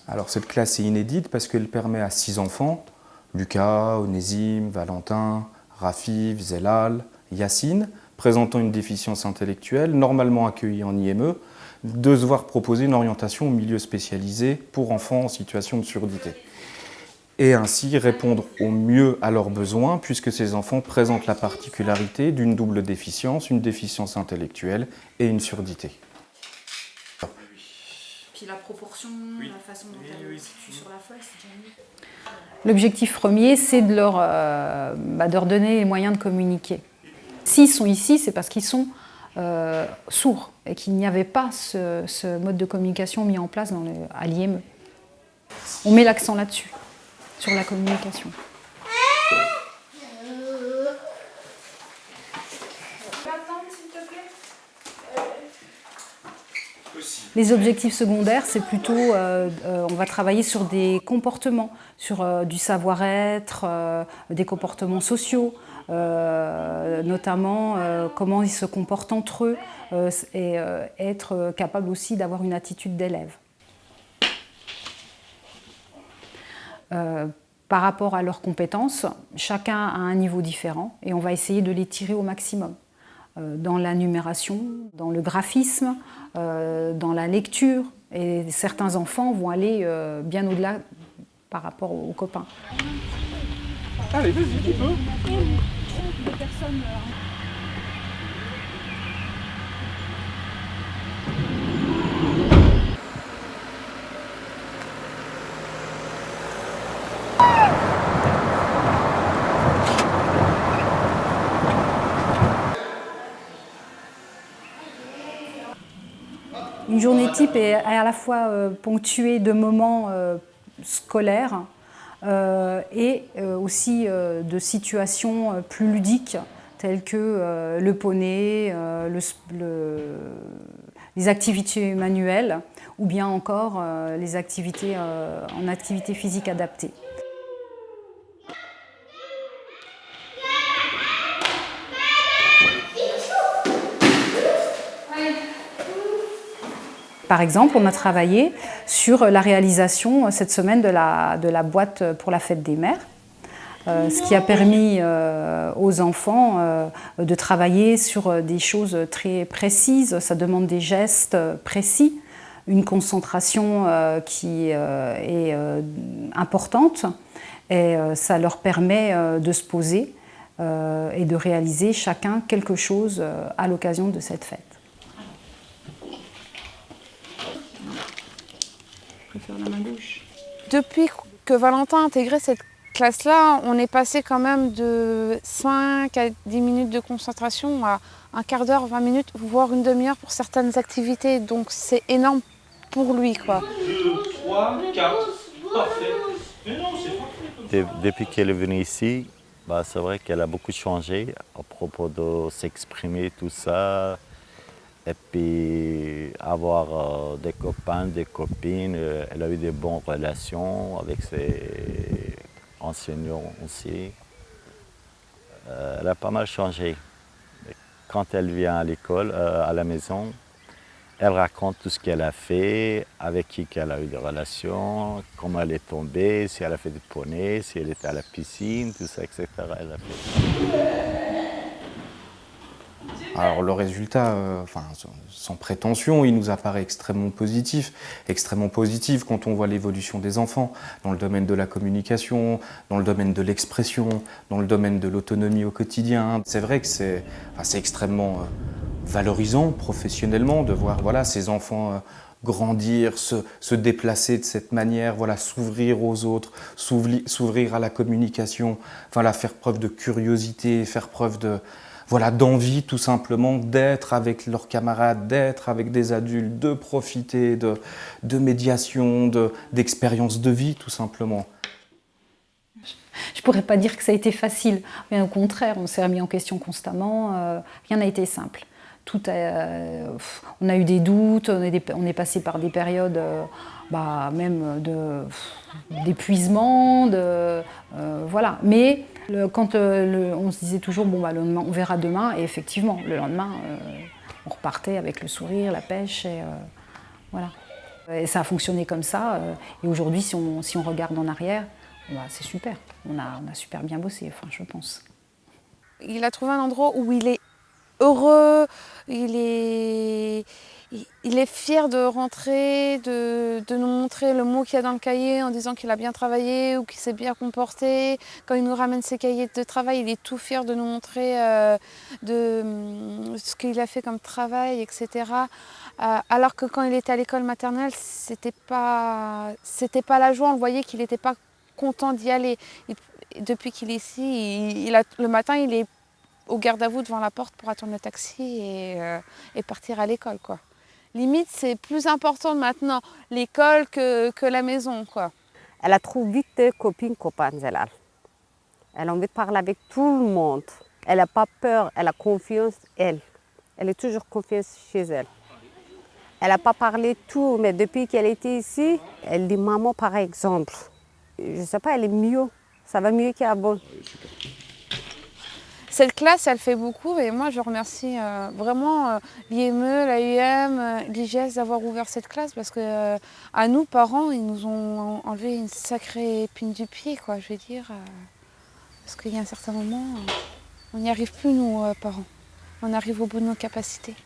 Alors cette classe est inédite parce qu'elle permet à 6 enfants, Lucas, Onésime, Valentin, Rafif, Zelal, Yacine, présentant une déficience intellectuelle, normalement accueillis en IME, de se voir proposer une orientation au milieu spécialisé pour enfants en situation de surdité. Et ainsi répondre au mieux à leurs besoins, puisque ces enfants présentent la particularité d'une double déficience, une déficience intellectuelle et une surdité. Puis la proportion, la façon dont elle se situe sur la feuille, c'est déjà mieux. L'objectif premier, c'est de leur donner les moyens de communiquer. S'ils sont ici, c'est parce qu'ils sont sourds et qu'il n'y avait pas ce mode de communication mis en place à l'IME. On met l'accent là-dessus, sur la communication. Les objectifs secondaires, c'est plutôt, on va travailler sur des comportements, sur du savoir-être, des comportements sociaux, notamment comment ils se comportent entre eux et être capable aussi d'avoir une attitude d'élève. Par rapport à leurs compétences, chacun a un niveau différent et on va essayer de les tirer au maximum. Dans la numération, dans le graphisme, dans la lecture. Et certains enfants vont aller bien au-delà par rapport aux copains. Allez, vas-y, tu peux. Une journée type est à la fois ponctuée de moments scolaires et aussi de situations plus ludiques telles que le poney, les activités manuelles ou bien encore les activités en activité physique adaptée. Par exemple, on a travaillé sur la réalisation cette semaine de la boîte pour la fête des mères, ce qui a permis aux enfants de travailler sur des choses très précises. Ça demande des gestes précis, une concentration qui est importante et ça leur permet de se poser et de réaliser chacun quelque chose à l'occasion de cette fête. Faire la main gauche. Depuis que Valentin a intégré cette classe-là, on est passé quand même de 5 à 10 minutes de concentration à un quart d'heure, 20 minutes, voire une demi-heure pour certaines activités. Donc c'est énorme pour lui, quoi. 2, 3, 4, parfait. Mais non, c'est parfait. Depuis qu'elle est venue ici, c'est vrai qu'elle a beaucoup changé à propos de s'exprimer, tout ça. Et puis avoir des copains, des copines. Elle a eu des bonnes relations avec ses enseignants aussi. Elle a pas mal changé. Quand elle vient à l'école, à la maison, elle raconte tout ce qu'elle a fait, avec qui elle a eu des relations, comment elle est tombée, si elle a fait du poney, si elle était à la piscine, tout ça, etc. Elle a fait. Alors le résultat, sans prétention, il nous apparaît extrêmement positif quand on voit l'évolution des enfants dans le domaine de la communication, dans le domaine de l'expression, dans le domaine de l'autonomie au quotidien. C'est vrai que c'est extrêmement valorisant professionnellement de voir ces enfants grandir, se déplacer de cette manière, s'ouvrir aux autres, s'ouvrir à la communication, faire preuve de curiosité, faire preuve d'envie tout simplement d'être avec leurs camarades, d'être avec des adultes, de profiter de médiation, d'expériences de vie tout simplement. Je ne pourrais pas dire que ça a été facile, mais au contraire, on s'est remis en question constamment, rien n'a été simple. On a eu des doutes, on est passé par des périodes même d'épuisement, voilà. Mais quand on se disait toujours, le lendemain, on verra demain, et effectivement, le lendemain, on repartait avec le sourire, la pêche, et voilà. Et ça a fonctionné comme ça. Et aujourd'hui, si on regarde en arrière, c'est super. On a super bien bossé, enfin, je pense. Il a trouvé un endroit où il est heureux, il est fier de rentrer, de nous montrer le mot qu'il y a dans le cahier en disant qu'il a bien travaillé ou qu'il s'est bien comporté. Quand il nous ramène ses cahiers de travail, il est tout fier de nous montrer ce qu'il a fait comme travail, etc. Alors que quand il était à l'école maternelle, c'était pas la joie. On voyait qu'il n'était pas content d'y aller. Depuis qu'il est ici, le matin, il est au garde-à-vous devant la porte pour attendre le taxi et partir à l'école, quoi. Limite, c'est plus important maintenant l'école que la maison, quoi. Elle a trop vite des copines, copains, Zelal. Elle a envie de parler avec tout le monde. Elle n'a pas peur, elle a confiance, elle. Elle est toujours confiance chez elle. Elle n'a pas parlé tout, mais depuis qu'elle était ici, elle dit maman, par exemple. Je ne sais pas, elle est mieux. Ça va mieux qu'avant. Cette classe, elle fait beaucoup et moi je remercie vraiment l'IME, l'AUM, l'IGS d'avoir ouvert cette classe parce que à nous, parents, ils nous ont enlevé une sacrée épine du pied, quoi, je veux dire. Parce qu'il y a un certain moment, on n'y arrive plus, nous, parents. On arrive au bout de nos capacités.